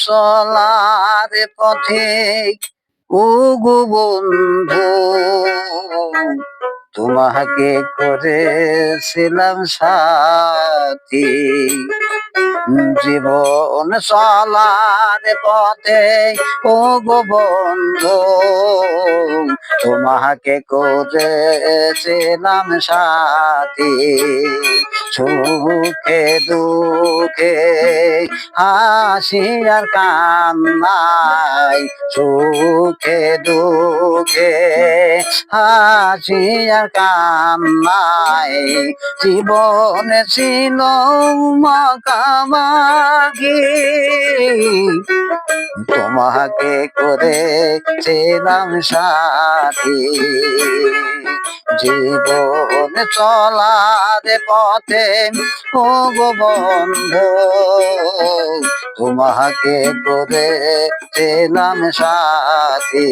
চলার পথে ও গো বন্ধু তোমাকে করেছিলাম সাথী। জীবন চলার পথে ও গো বন্ধু তোমাকে করেছিলাম সাথী। সুখে দুঃখে হাসি আর কান্নাই, সুখে দুঃখে হাসি আর কান্নাই জীবন ছিল মাখামাখি। তোমাকে করেছিলাম সাথী। জীবন চলার পথে ও গো বন্ধু তোমাকে করেছিলাম সাথী।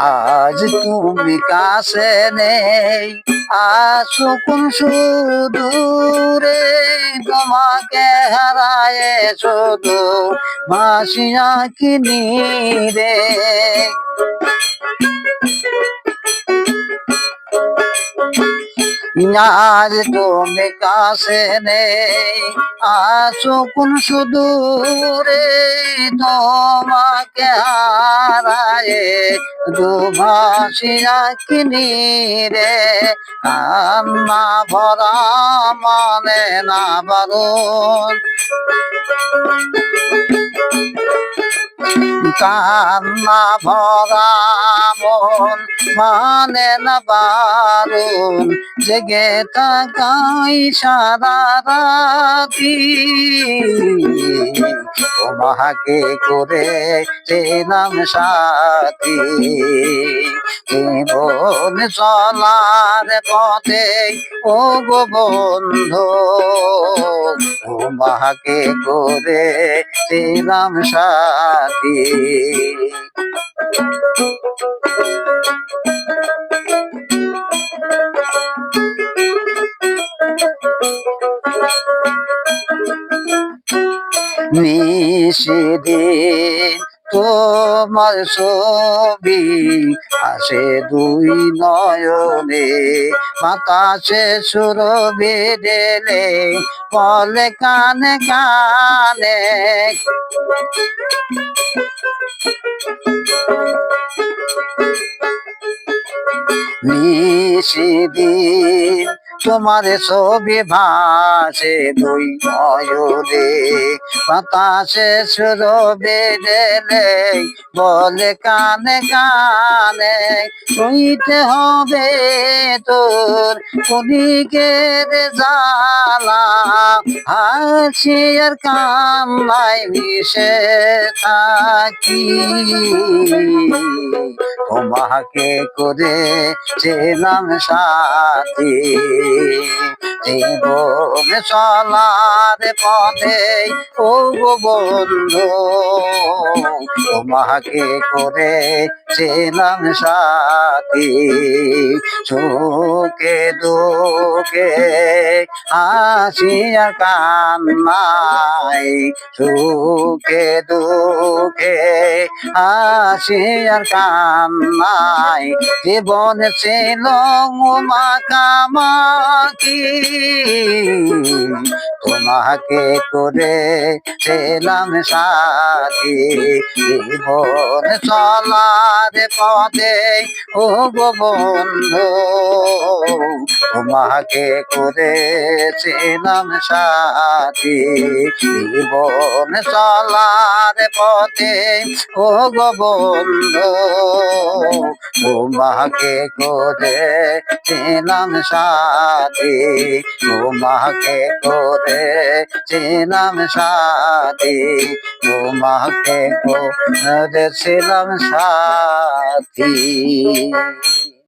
আজ তুমি কাছে নেই, আছো কোন সুদূরে, তোমাকে হারায় শুধু ভাসিয়া কিনি রে। আজ তুমি কাছে নেই, আছো কোন সুদূরে, তোমাকে হারায় দুভাসিয়া কিনি রে। কান্না ভরা মানে না বারণ, কান্না ভরা মন মানে না বারণ, জেগে থাকাই সারা রাতি। তোমাকে করেছিলাম সাথী। জীবন চলার পথে ও গো বন্ধু তোমাকে করেছিলাম সাথী। নিশিদিন তোমার ছবি আসে দুই নয়নে, বাতাসে সুরভি দিলে বলে কানে কানে। নিশিদিন তোমার ছবি ভাসে দুই নয়নে, বাতাসে সুরভি দিলে বলে কানে কানে। সইতে হবে তোর কলিকের জ্বালা, হাসি আর কান্নায় মিশে থাকি। তোমাকে করেছিলাম সাথী। জীবন চলার পথে ও গো বন্ধু তোমাকে করেছিলাম সাথী। সুখে দুঃখে হাসি আর কান্নাই, সুখে দুঃখে হাসি আর কান্নাই জীবন ছিল মাখামাখি। তোমাকে করেছিলাম সাথী। জীবন চলার পথে ও গো বন্ধু তোমাকে করেছিলাম সাথী। জীবন চলার পথে ও গো বন্ধু তোমাকে করেছিলাম সাথী। তোমাকে করেছিলাম সাথী। তোমাকে করেছিলাম সাথী।